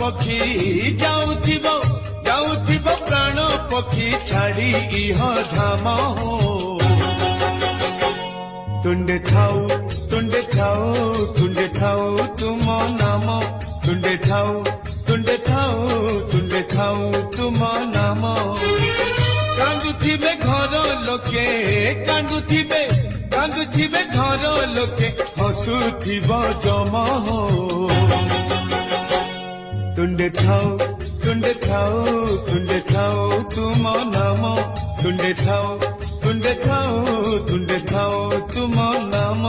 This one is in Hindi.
पक्षी जाऊथिबो जाऊथिबो प्राण पक्षी छाड़ी इह धाम तुंडे थाऊ तुंडे थाऊ तुंडे थाऊ तुम नाम तुंडे थाऊ तुंडे थाऊ तुंडे थाऊ तुम नाम कांदुथिबे घर लोके कांदुथिबे कांदुथिबे घर लोके हसुथिबो जम तुंडे थाऊ तुंडे थाऊ तुंडे थाऊ तुम नाम तुंडे थाऊ तुंडे थाऊ तुंडे थाऊ तुम नाम।